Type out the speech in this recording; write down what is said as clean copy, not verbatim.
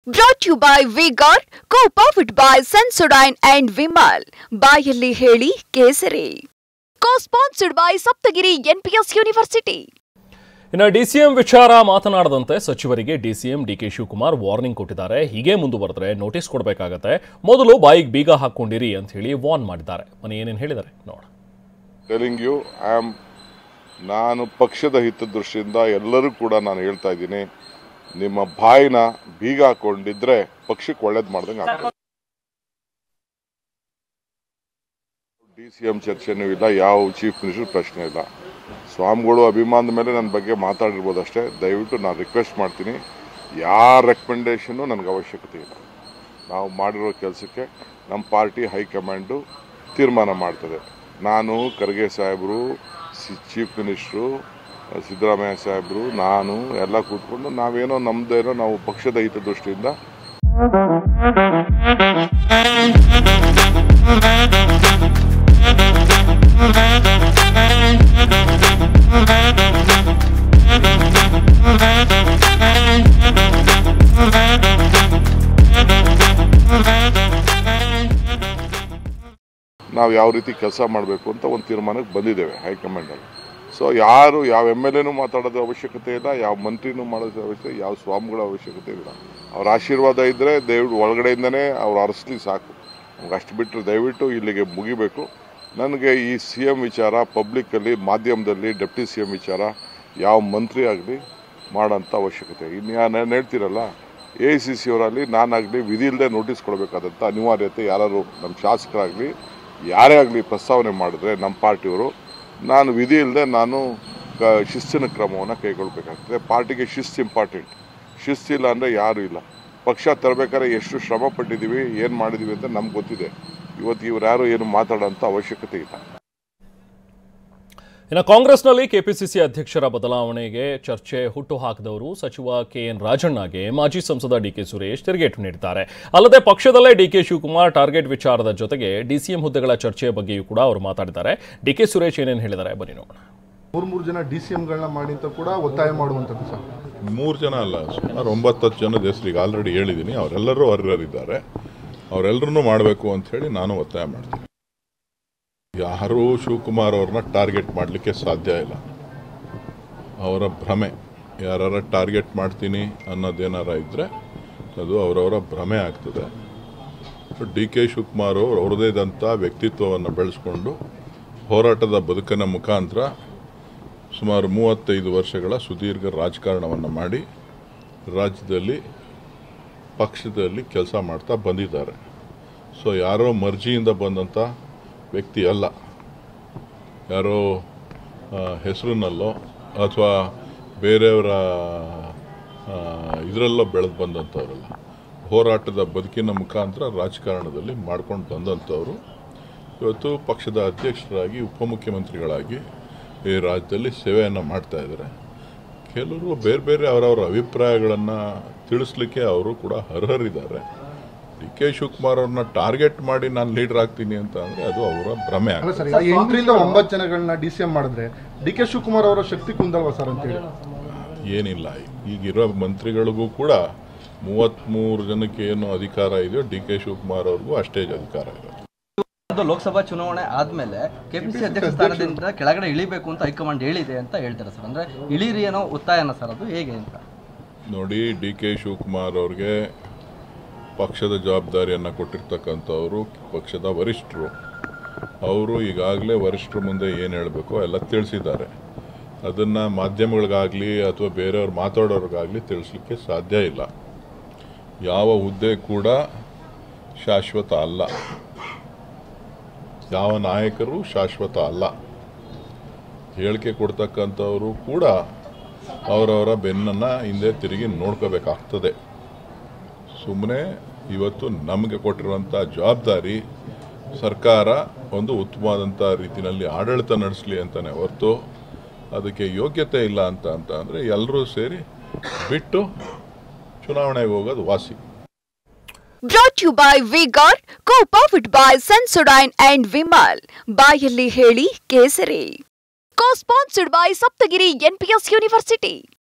Brought to you by V-Guard, co-powered by Sensodyne and Vimal. ಬಾಯಲ್ಲಿ ಹೇಳಿ ಕೇಸರಿ. Co-sponsored by Saptagiri NPS University. ಇನ್ನು DCM ವಿಚಾರ ಮಾತನಾಡದಂತೆ ಸಚಿವರಿಗೆ ಡಿಸಿಎಂ ಡಿಕೆ ಶಿವಕುಮಾರ್ ವಾರ್ನಿಂಗ್ ಕೊಟ್ಟಿದ್ದಾರೆ. ಹೀಗೆ ಮುಂದುವರೆದ್ರೆ ನೋಟಿಸ್ ಕೊಡಬೇಕಾಗತ್ತೆ, ಮೊದಲು ಬಾಯಿಗೆ ಬೀಗ ಹಾಕೊಂಡಿರಿ ಅಂತ ಹೇಳಿ ವಾರ್ನ್ ಮಾಡಿದ್ದಾರೆ. ಮನೆ ಏನೇನು ಹೇಳಿದ್ದಾರೆ ನೋಡ. ಟೆಲಿಂಗ್ ಯು ನಾನು ಪಕ್ಷದ ಹಿತದೃಷ್ಟಿಯಿಂದ ಎಲ್ಲರೂ ಕೂಡ ನಾನು ಹೇಳ್ತಾ ಇದ್ದೀನಿ, ನಿಮ್ಮ ಬಾಯಿನ ಬೀಗ ಹಾಕೊಂಡಿದ್ರೆ ಪಕ್ಷಕ್ಕೆ ಒಳ್ಳೇದು ಮಾಡ್ದಂಗೆ ಆಗ್ತದೆ. ಡಿಸಿಎಂ ಚರ್ಚೆನೂ ಇಲ್ಲ, ಯಾವ ಚೀಫ್ ಮಿನಿಸ್ಟರ್ ಪ್ರಶ್ನೆ ಇಲ್ಲ. ಸ್ವಾಮಿಗಳು ಅಭಿಮಾನದ ಮೇಲೆ ನನ್ನ ಬಗ್ಗೆ ಮಾತಾಡಿರ್ಬೋದು ಅಷ್ಟೇ. ದಯವಿಟ್ಟು ನಾನು ರಿಕ್ವೆಸ್ಟ್ ಮಾಡ್ತೀನಿ, ಯಾರ ರೆಕಮೆಂಡೇಷನ್ನು ನನಗೆ ಅವಶ್ಯಕತೆ ಇಲ್ಲ. ನಾವು ಮಾಡಿರೋ ಕೆಲಸಕ್ಕೆ ನಮ್ಮ ಪಾರ್ಟಿ ಹೈಕಮಾಂಡು ತೀರ್ಮಾನ ಮಾಡ್ತದೆ. ನಾನು ಖರ್ಗೆ ಸಾಹೇಬರು, ಚೀಫ್ ಮಿನಿಸ್ಟ್ರು ಸಿದ್ದರಾಮಯ್ಯ ಸಾಹೇಬರು, ನಾನು ಎಲ್ಲ ಕೂತ್ಕೊಂಡು ನಾವೇನೋ ನಮ್ಮದೇನೋ ನಾವು ಪಕ್ಷದ ಹಿತದೃಷ್ಟಿಯಿಂದ ನಾವು ಯಾವ ರೀತಿ ಕೆಲಸ ಮಾಡಬೇಕು ಅಂತ ಒಂದು ತೀರ್ಮಾನಕ್ಕೆ ಬಂದಿದ್ದೇವೆ ಹೈಕಮಾಂಡಲ್ಲಿ. ಸೊ ಯಾರು ಯಾವ MLAನೂ ಮಾತಾಡೋದು ಅವಶ್ಯಕತೆ ಇಲ್ಲ, ಯಾವ ಮಂತ್ರಿನೂ ಮಾಡೋದು ಅವಶ್ಯಕತೆ, ಯಾವ ಸ್ವಾಮಿಗಳ ಅವಶ್ಯಕತೆ ಇಲ್ಲ. ಅವ್ರ ಆಶೀರ್ವಾದ ಇದ್ದರೆ ದಯವಿಟ್ಟು ಒಳಗಡೆಯಿಂದನೇ ಅವ್ರು ಅರಸಲಿ ಸಾಕು. ನಮ್ಗೆ ಅಷ್ಟು ಬಿಟ್ಟರೆ ದಯವಿಟ್ಟು ಇಲ್ಲಿಗೆ ಮುಗಿಬೇಕು. ನನಗೆ ಈ CM ವಿಚಾರ ಪಬ್ಲಿಕ್ಕಲ್ಲಿ, ಮಾಧ್ಯಮದಲ್ಲಿ ಡೆಪ್ಟಿ CM ವಿಚಾರ ಯಾವ ಮಂತ್ರಿ ಆಗಲಿ ಮಾಡೋಂಥ ಅವಶ್ಯಕತೆ. ಇನ್ನು ನಾನು ಹೇಳ್ತೀರಲ್ಲ, AICC ಅವರಲ್ಲಿ ನಾನಾಗಲಿ ವಿಧಿ ಇಲ್ಲದೆ ನೋಟಿಸ್ ಕೊಡಬೇಕಾದಂಥ ಅನಿವಾರ್ಯತೆ ಯಾರು ನಮ್ಮ ಶಾಸಕರಾಗಲಿ ಯಾರೇ ಆಗಲಿ ಪ್ರಸ್ತಾವನೆ ಮಾಡಿದ್ರೆ ನಮ್ಮ ಪಾರ್ಟಿಯವರು, ನಾನು ವಿಧಿ ಇಲ್ಲದೆ ನಾನು ಶಿಸ್ತಿನ ಕ್ರಮವನ್ನು ಕೈಗೊಳ್ಳಬೇಕಾಗ್ತದೆ. ಪಾರ್ಟಿಗೆ ಶಿಸ್ತು ಇಂಪಾರ್ಟೆಂಟ್. ಶಿಸ್ತಿಲ್ಲ ಅಂದರೆ ಯಾರೂ ಇಲ್ಲ. ಪಕ್ಷ ತರಬೇಕಾದ್ರೆ ಎಷ್ಟು ಶ್ರಮ ಪಟ್ಟಿದ್ದೀವಿ, ಏನು ಮಾಡಿದ್ದೀವಿ ಅಂತ ನಮ್ಗೆ ಗೊತ್ತಿದೆ. ಇವತ್ತು ಇವ್ರು ಯಾರು ಏನು ಮಾತಾಡೋಂಥ ಅವಶ್ಯಕತೆ ಇಲ್ಲ. ಇನ್ನು ಕಾಂಗ್ರೆಸ್ನಲ್ಲಿ ಕೆಪಿಸಿಸಿ ಅಧ್ಯಕ್ಷರ ಬದಲಾವಣೆಗೆ ಚರ್ಚೆ ಹುಟ್ಟು ಹಾಕಿದವರು ಸಚಿವ KN ರಾಜಣ್ಣಗೆ ಮಾಜಿ ಸಂಸದ DK ಸುರೇಶ್ ತಿರುಗೇಟು ನೀಡಿದ್ದಾರೆ. ಅಲ್ಲದೆ ಪಕ್ಷದಲ್ಲೇ DK ಶಿವಕುಮಾರ್ ಟಾರ್ಗೆಟ್ ವಿಚಾರದ ಜೊತೆಗೆ DCM ಹುದ್ದೆಗಳ ಚರ್ಚೆಯ ಬಗ್ಗೆಯೂ ಕೂಡ ಅವರು ಮಾತಾಡಿದ್ದಾರೆ. DK ಸುರೇಶ್ ಏನೇನು ಹೇಳಿದ್ದಾರೆ ಬನ್ನಿ ನೋಡೋಣ. ಮೂರು ಜನ DCMಗಳನ್ನ ಮಾಡಿ ಅಂತ ಕೂಡ ಒತ್ತಾಯ ಮಾಡುವಂಥದ್ದು ಸರ್. 3 ಜನ ಅಲ್ಲ, ಸುಮಾರು 9-10 ಜನದ ಹೆಸರಿಗೆ ಆಲ್ರೆಡಿ ಹೇಳಿದ್ದೀನಿ. ಅವರೆಲ್ಲರೂ ಅರ್ಹರಿದ್ದಾರೆ. ಅವರೆಲ್ಲರೂ ಮಾಡಬೇಕು ಅಂತ ಹೇಳಿ ನಾನು ಒತ್ತಾಯ ಮಾಡ್ತೀನಿ. ಯಾರೂ ಶಿವಕುಮಾರ್ ಅವ್ರನ್ನ ಟಾರ್ಗೆಟ್ ಮಾಡಲಿಕ್ಕೆ ಸಾಧ್ಯ ಇಲ್ಲ. ಅವರ ಭ್ರಮೆ. ಯಾರ ಟಾರ್ಗೆಟ್ ಮಾಡ್ತೀನಿ ಅನ್ನೋದೇನಾರ ಇದ್ದರೆ ಅದು ಅವರವರ ಭ್ರಮೆ ಆಗ್ತದೆ. DK ಶಿವಕುಮಾರ್ ಅವರು ಅವ್ರದ್ದೇ ಆದಂಥ ವ್ಯಕ್ತಿತ್ವವನ್ನು ಬೆಳೆಸ್ಕೊಂಡು ಹೋರಾಟದ ಬದುಕಿನ ಮುಖಾಂತರ ಸುಮಾರು 35 ವರ್ಷಗಳ ಸುದೀರ್ಘ ರಾಜಕಾರಣವನ್ನು ಮಾಡಿ ರಾಜ್ಯದಲ್ಲಿ ಪಕ್ಷದಲ್ಲಿ ಕೆಲಸ ಮಾಡ್ತಾ ಬಂದಿದ್ದಾರೆ. ಸೊ ಯಾರೋ ಮರ್ಜಿಯಿಂದ ಬಂದಂಥ ವ್ಯಕ್ತಿ ಅಲ್ಲ. ಯಾರೋ ಹೆಸರಿನಲ್ಲೋ ಅಥವಾ ಬೇರೆಯವರ ಇದರಲ್ಲೋ ಬೆಳೆದು ಬಂದಂಥವ್ರಲ್ಲ. ಹೋರಾಟದ ಬದುಕಿನ ಮುಖಾಂತರ ರಾಜಕಾರಣದಲ್ಲಿ ಮಾಡ್ಕೊಂಡು ಬಂದಂಥವರು ಇವತ್ತು ಪಕ್ಷದ ಅಧ್ಯಕ್ಷರಾಗಿ, ಉಪಮುಖ್ಯಮಂತ್ರಿಗಳಾಗಿ ಈ ರಾಜ್ಯದಲ್ಲಿ ಸೇವೆಯನ್ನು ಮಾಡ್ತಾಯಿದ್ದಾರೆ. ಕೆಲವರು ಬೇರೆ ಬೇರೆ ಅವರವರ ಅಭಿಪ್ರಾಯಗಳನ್ನು ತಿಳಿಸ್ಲಿಕ್ಕೆ ಅವರು ಕೂಡ ಅರ್ಹರಿದ್ದಾರೆ. DK ಶಿವಕುಮಾರ್ ಅವ್ರನ್ನ ಟಾರ್ಗೆಟ್ ಮಾಡಿ ನಾನು ಲೀಡರ್ ಆಗ್ತೀನಿ ಅಂತ ಅಂದರೆ ಅದು ಅವರ ಭ್ರಮೆ ಆಗ್ತದೆ. 8ರಿಂದ 9 ಜನಗಳನ್ನ DCM ಮಾಡಿದ್ರೆ DK ಶಿವಕುಮಾರ್ ಅವರ ಶಕ್ತಿ ಕುಂದಲ್ವಾ ಸರ್ ಅಂತೇಳಿ? ಏನಿಲ್ಲ, ಈಗಿರೋ ಮಂತ್ರಿಗಳಿಗೂ ಕೂಡ 33 ಜನಕ್ಕೆ ಏನು ಅಧಿಕಾರ ಇದೆಯೋ DK ಶಿವಕುಮಾರ್ ಅವ್ರಿಗೂ ಅಷ್ಟೇ ಅಧಿಕಾರ ಇದೆ. ಲೋಕಸಭಾ ಚುನಾವಣೆ ಆದ್ಮೇಲೆ ಕೆಪಿಸಿಸಿ ಅಧ್ಯಕ್ಷ ಸ್ಥಾನದಿಂದ ಕೆಳಗಡೆ ಇಳಿಬೇಕು ಅಂತ ಹೈಕಮಾಂಡ್ ಹೇಳಿದೆ ಅಂತ ಹೇಳ್ತಾರೆ ಸರ್. ಅಂದ್ರೆ ಇಳಿರಿ ಏನೋ ಒತ್ತಾಯನ ಸರ್, ಅದು ಹೇಗೆ ಅಂತ ನೋಡಿ. DK ಶಿವಕುಮಾರ್ ಅವ್ರಿಗೆ ಪಕ್ಷದ ಜವಾಬ್ದಾರಿಯನ್ನು ಕೊಟ್ಟಿರ್ತಕ್ಕಂಥವರು ಪಕ್ಷದ ವರಿಷ್ಠರು. ಅವರು ಈಗಾಗಲೇ ವರಿಷ್ಠರ ಮುಂದೆ ಏನು ಹೇಳಬೇಕು ಎಲ್ಲ ತಿಳಿಸಿದ್ದಾರೆ. ಅದನ್ನು ಮಾಧ್ಯಮಗಳಿಗಾಗಲಿ ಅಥವಾ ಬೇರೆಯವ್ರು ಮಾತಾಡೋರಿಗಾಗಲಿ ತಿಳಿಸ್ಲಿಕ್ಕೆ ಸಾಧ್ಯ ಇಲ್ಲ. ಯಾವ ಹುದ್ದೆ ಕೂಡ ಶಾಶ್ವತ ಅಲ್ಲ, ಯಾವ ನಾಯಕರು ಶಾಶ್ವತ ಅಲ್ಲ. ಹೇಳಿಕೆ ಕೊಡ್ತಕ್ಕಂಥವರು ಕೂಡ ಅವರವರ ಬೆನ್ನನ್ನು ಹಿಂದೆ ತಿರುಗಿ ನೋಡ್ಕೋಬೇಕಾಗ್ತದೆ. ಸುಮ್ಮನೆ ಇವತ್ತು ನಮಗೆ ಕೊಟ್ಟಿರುವಂಥ ಜವಾಬ್ದಾರಿ ಸರ್ಕಾರ ಒಂದು ಉತ್ತಮವಾದಂಥ ರೀತಿಯಲ್ಲಿ ಆಡಳಿತ ನಡೆಸಲಿ ಅಂತಲೇ ಹೊರತು ಅದಕ್ಕೆ ಯೋಗ್ಯತೆ ಇಲ್ಲ ಅಂತ ಅಂದರೆ ಎಲ್ಲರೂ ಸೇರಿ ಬಿಟ್ಟು ಚುನಾವಣೆಗೆ ಹೋಗೋದು ವಾಸಿ. Brought to you by V-Guard, co-powered by Sensodyne and Vimal. ಬಾಯಲ್ಲಿ ಹೇಳಿ ಕೇಸರಿ. Co-sponsored by Saptagiri NPS University.